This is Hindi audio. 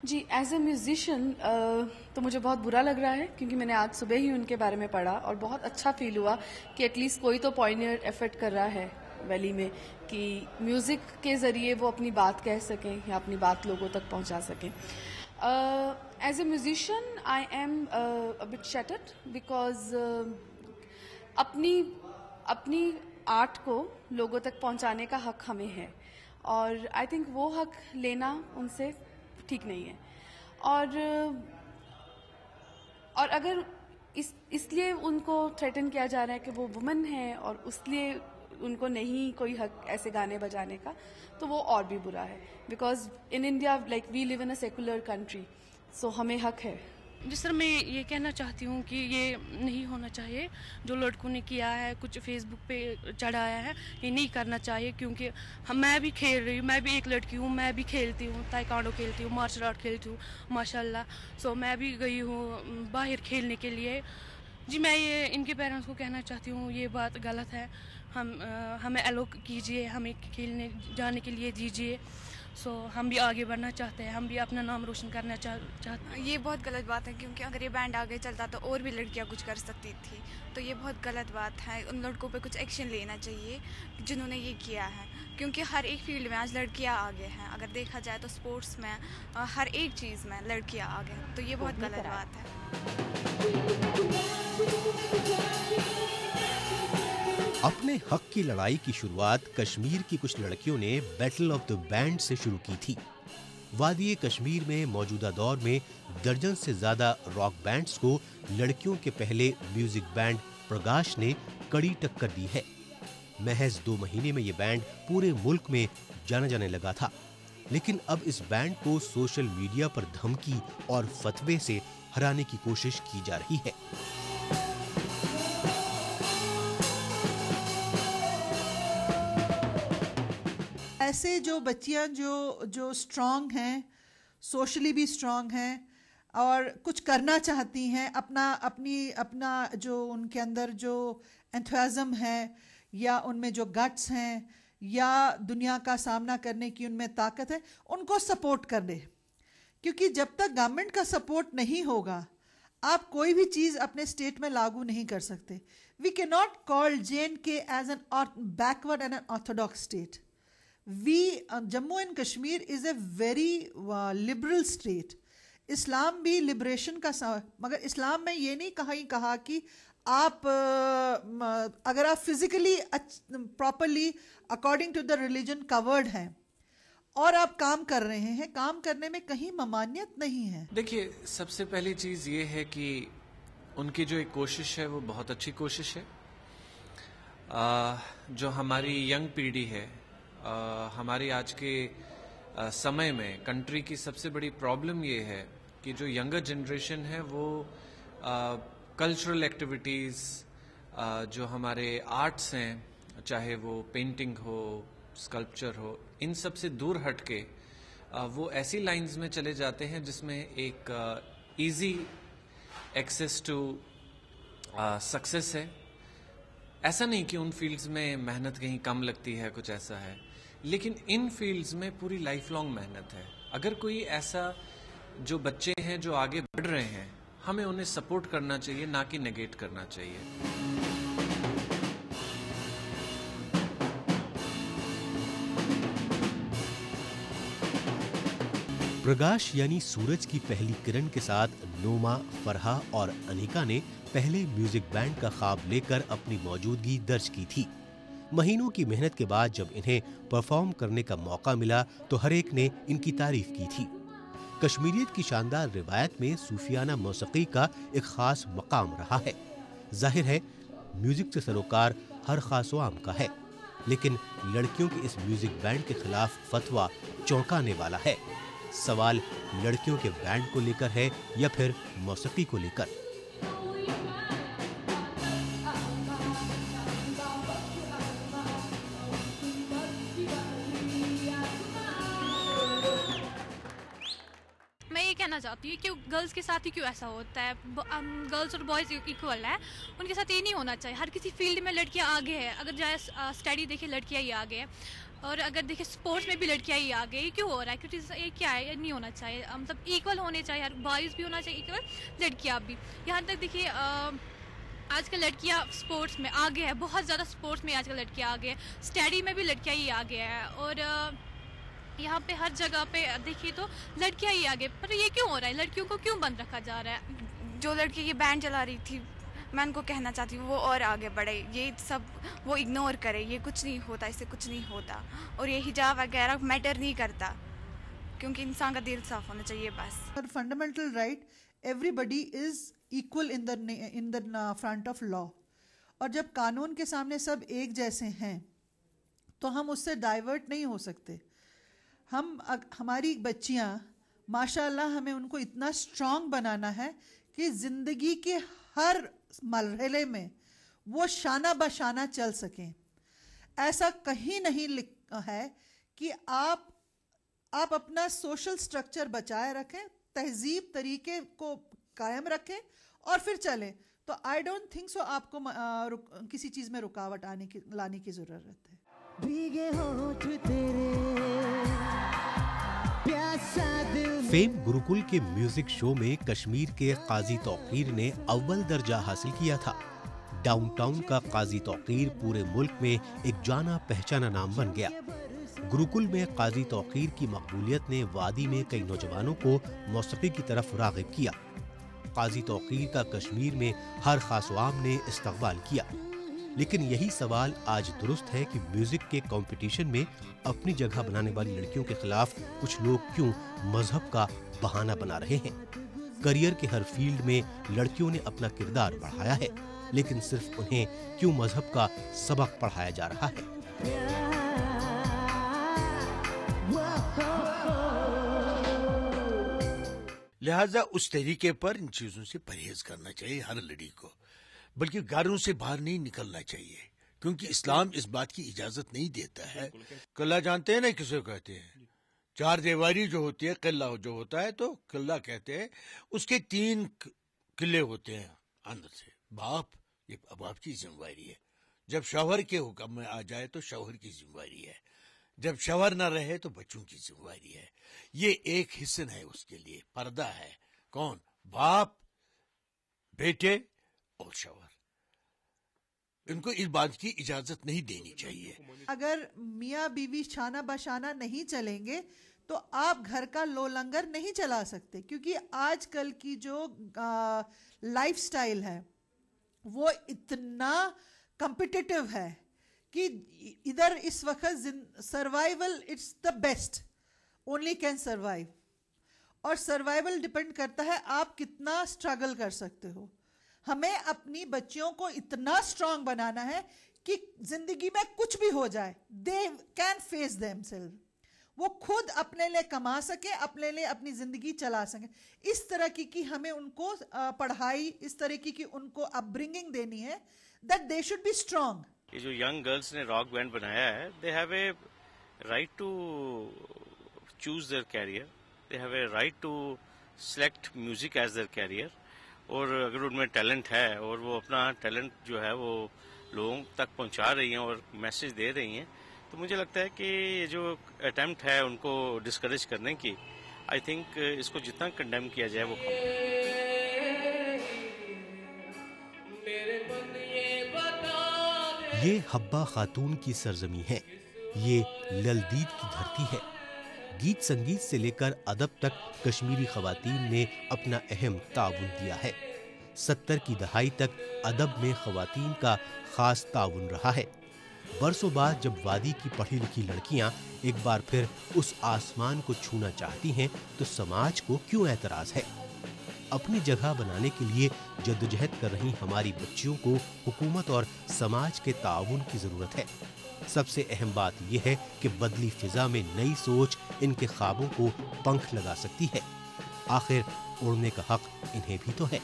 जी, एज ए म्यूजिशियन तो मुझे बहुत बुरा लग रहा है क्योंकि मैंने आज सुबह ही उनके बारे में पढ़ा और बहुत अच्छा फील हुआ कि एटलीस्ट कोई तो पॉइनियर एफर्ट कर रहा है वैली में कि म्यूजिक के जरिए वो अपनी बात कह सकें या अपनी बात लोगों तक पहुंचा सकें। As a musician I am a bit shattered because अपनी अपनी आर्ट को लोगों तक पहुंचाने का हक हमें है और आई थिंक वो हक लेना उनसे ठीक नहीं है। और अगर इसलिए उनको थ्रेटन किया जा रहा है कि वो वुमेन है और उसलिए उनको नहीं कोई हक ऐसे गाने बजाने का, तो वो और भी बुरा है। Because in India like we live in a secular country, so हमें हक है। जिस तरह मैं ये कहना चाहती हूँ कि ये नहीं होना चाहिए जो लड़कों ने किया है, कुछ फेसबुक पे चढ़ाया है, ये नहीं करना चाहिए क्योंकि मैं भी खेल रही हूँ, मैं भी एक लड़की हूँ, मैं भी खेलती हूँ, ताइक्वांडो खेलती हूँ, मार्शल आर्ट खेलती हूँ माशाल्लाह। सो मैं भी गई हूँ बाहर खेलने के लिए। जी मैं ये इनके पेरेंट्स को कहना चाहती हूँ ये बात गलत है, हमें अलो कीजिए, हमें खेलने जाने के लिए दीजिए। सो हम भी आगे बढ़ना चाहते हैं, हम भी अपना नाम रोशन करना चाहते हैं। ये बहुत गलत बात है क्योंकि अगर ये बैंड आगे चलता तो और भी लड़कियां कुछ कर सकती थी, तो ये बहुत गलत बात है। उन लड़कों पे कुछ एक्शन लेना चाहिए जिन्होंने ये किया है, क्योंकि हर एक फील्ड में आज लड़कियां आगे हैं। अगर देखा जाए तो स्पोर्ट्स में, हर एक चीज़ में लड़कियां आगे हैं, तो ये बहुत गलत बात है। अपने हक की लड़ाई की शुरुआत कश्मीर की कुछ लड़कियों ने बैटल ऑफ द बैंड से शुरू की थी। वादी कश्मीर में मौजूदा दौर में दर्जन से ज्यादा रॉक बैंड्स को लड़कियों के पहले म्यूजिक बैंड प्रकाश ने कड़ी टक्कर दी है। महज 2 महीने में ये बैंड पूरे मुल्क में जाना जाने लगा था, लेकिन अब इस बैंड को सोशल मीडिया पर धमकी और फतवे से हराने की कोशिश की जा रही है। ऐसे जो बच्चियां जो स्ट्रांग हैं, सोशली भी स्ट्रांग हैं और कुछ करना चाहती हैं, अपना जो उनके अंदर जो एंथुसियाज्म है या उनमें जो गट्स हैं या दुनिया का सामना करने की उनमें ताकत है, उनको सपोर्ट कर दे। क्योंकि जब तक गवर्नमेंट का सपोर्ट नहीं होगा आप कोई भी चीज़ अपने स्टेट में लागू नहीं कर सकते। We can not call J&K as an backward and an orthodox state. Jammu and Kashmir is a very liberal state. इस्लाम भी लिबरेशन का मगर इस्लाम में ये नहीं कहा कि आप अगर आप physically properly according to the religion covered हैं और आप काम कर रहे हैं, काम करने में कहीं ममानियत नहीं है। देखिए, सबसे पहली चीज ये है कि उनकी जो एक कोशिश है वो बहुत अच्छी कोशिश है। जो हमारी यंग पीढ़ी है, हमारी आज के समय में कंट्री की सबसे बड़ी प्रॉब्लम ये है कि जो यंगर जनरेशन है वो कल्चरल एक्टिविटीज, जो हमारे आर्ट्स हैं, चाहे वो पेंटिंग हो, स्कल्पचर हो, इन सब से दूर हटके वो ऐसी लाइंस में चले जाते हैं जिसमें एक इजी एक्सेस टू सक्सेस है। ऐसा नहीं कि उन फील्ड्स में मेहनत कहीं कम लगती है, कुछ ऐसा है, लेकिन इन फील्ड्स में पूरी लाइफ लॉन्ग मेहनत है। अगर कोई ऐसा जो बच्चे हैं जो आगे बढ़ रहे हैं, हमें उन्हें सपोर्ट करना चाहिए, ना कि नेगेट करना चाहिए। प्रकाश यानी सूरज की पहली किरण के साथ नोमा, फरहा और अनिका ने पहले म्यूजिक बैंड का ख्वाब लेकर अपनी मौजूदगी दर्ज की थी। महीनों की मेहनत के बाद जब इन्हें परफॉर्म करने का मौका मिला तो हर एक ने इनकी तारीफ की थी। कश्मीरियत की शानदार रिवायत में सूफियाना मौसीकी का एक खास मकाम रहा है। जाहिर है म्यूजिक से सरोकार हर खास आम का है, लेकिन लड़कियों के इस म्यूजिक बैंड के खिलाफ फतवा चौंकाने वाला है। सवाल लड़कियों के बैंड को लेकर है या फिर मौसीकी को लेकर। मैं ये कहना चाहती हूँ कि गर्ल्स के साथ ही क्यों ऐसा होता है। गर्ल्स और बॉयज़ इक्वल है, उनके साथ ये नहीं होना चाहिए। हर किसी फील्ड में लड़कियाँ आगे है। अगर जाए स्टडी देखें, लड़कियाँ ही आगे है। और अगर देखिए स्पोर्ट्स में भी लड़कियां ही आ गई, क्यों हो रहा है? क्योंकि ये क्या है, ये नहीं होना चाहिए, मतलब इक्वल होने चाहिए, बॉयज़ भी होना चाहिए इक्वल, लड़कियां भी। यहाँ तक देखिए आजकल लड़कियां स्पोर्ट्स में आगे है, बहुत ज़्यादा स्पोर्ट्स में आजकल लड़कियां आगे है, स्टडी में भी लड़कियां ही आगे है, और यहाँ पे हर जगह पे देखिए तो लड़कियां ही आगे। पर ये क्यों हो रहा है? लड़कियों को क्यों बंद रखा जा रहा है? जो लड़की ये बैंड चला रही थी, मैं उनको कहना चाहती हूँ वो और आगे बढ़े, ये सब वो इग्नोर करे, ये कुछ नहीं होता, इससे कुछ नहीं होता, और ये हिजाब वगैरह मैटर नहीं करता, क्योंकि इंसान का दिल साफ होना चाहिए बस। Fundamental right, everybody is equal in the front of law, और जब कानून के सामने सब एक जैसे हैं तो हम उससे डाइवर्ट नहीं हो सकते। हमारी बच्चियां माशाल्लाह, हमें उनको इतना स्ट्रांग बनाना है कि ज़िंदगी के हर मरहले में वो शाना बशाना चल सकें। ऐसा कहीं नहीं लिखा है कि आप अपना सोशल स्ट्रक्चर बचाए रखें, तहजीब तरीके को कायम रखें और फिर चलें। तो आई डोंट थिंक सो आपको किसी चीज़ में रुकावट लाने की ज़रूरत है। भीगे होठ तेरे, फेम गुरुकुल के म्यूजिक शो में कश्मीर के काजी तौकीर ने अव्वल दर्जा हासिल किया था। डाउनटाउन का काजी तौकीर पूरे मुल्क में एक जाना पहचाना नाम बन गया। गुरुकुल में काजी तौकीर की मकबूलियत ने वादी में कई नौजवानों को मौसीकी की तरफ राग़िब किया। काजी तौकीर का कश्मीर में हर खासवाम ने इस्तकबाल किया। लेकिन यही सवाल आज दुरुस्त है कि म्यूजिक के कंपटीशन में अपनी जगह बनाने वाली लड़कियों के खिलाफ कुछ लोग क्यों मजहब का बहाना बना रहे हैं। करियर के हर फील्ड में लड़कियों ने अपना किरदार बढ़ाया है, लेकिन सिर्फ उन्हें क्यों मजहब का सबक पढ़ाया जा रहा है। लिहाजा उस तरीके पर इन चीजों से परहेज करना चाहिए हर लड़की को, बल्कि घरों से बाहर नहीं निकलना चाहिए, क्योंकि इस्लाम इस बात की इजाजत नहीं देता है। किला जानते हैं ना किसे कहते हैं? चार दीवारी जो होती है, किला जो होता है तो किला कहते हैं। उसके 3 किले होते हैं अंदर से। बाप, ये बाप की जिम्मेवारी है। जब शौहर के हुक्म में आ जाए तो शौहर की जिम्मेवारी है, जब शौहर न रहे तो बच्चों की जिम्मेवारी है। ये एक हिस्सा है, उसके लिए पर्दा है। कौन? बाप, बेटे और शौहर। इनको इस बात की इजाजत नहीं देनी चाहिए। अगर मियाँ बीवी शाना बशाना नहीं चलेंगे तो आप घर का लो लंगर नहीं चला सकते, क्योंकि आजकल की जो लाइफस्टाइल है वो इतना कॉम्पिटिटिव है कि इधर इस वक्त survival it's the best, only can survive, और सर्वाइवल डिपेंड करता है आप कितना स्ट्रगल कर सकते हो। हमें अपनी बच्चियों को इतना स्ट्रांग बनाना है कि जिंदगी में कुछ भी हो जाए, दे कैन फेस देमसेल्फ, वो खुद अपने लिए कमा सके, अपने लिए अपनी जिंदगी चला सके। इस तरह की हमें उनको पढ़ाई, इस तरह की उनको अपब्रिंगिंग देनी है, that they should be strong. ये जो यंग गर्ल्स ने रॉक बैंड बनाया है, they have a right to choose their career, they have a right to select music as their career. और अगर उनमें टैलेंट है और वो अपना टैलेंट जो है वो लोगों तक पहुंचा रही हैं और मैसेज दे रही हैं, तो मुझे लगता है कि ये जो अटेम्प्ट है उनको डिस्करेज करने की, आई थिंक इसको जितना कंडेम किया जाए वो कम। ये हब्बा खातून की सरजमी है, ये ललदीद की धरती है। गीत संगीत से लेकर अदब तक कश्मीरी खवातीन ने अपना अहम ताउन दिया है। 70 की दहाई तक अदब में खवातीन का खास ताउन रहा है। बरसों बाद जब वादी की पढ़ी लिखी लड़कियां एक बार फिर उस आसमान को छूना चाहती हैं, तो समाज को क्यों ऐतराज है? अपनी जगह बनाने के लिए जद्दोजहद कर रही हमारी बच्चियों को हुकूमत और समाज के ताउन की जरूरत है। सबसे अहम बात यह है कि बदली फिजा में नई सोच इनके ख्वाबों को पंख लगा सकती है। आखिर उड़ने का हक इन्हें भी तो है।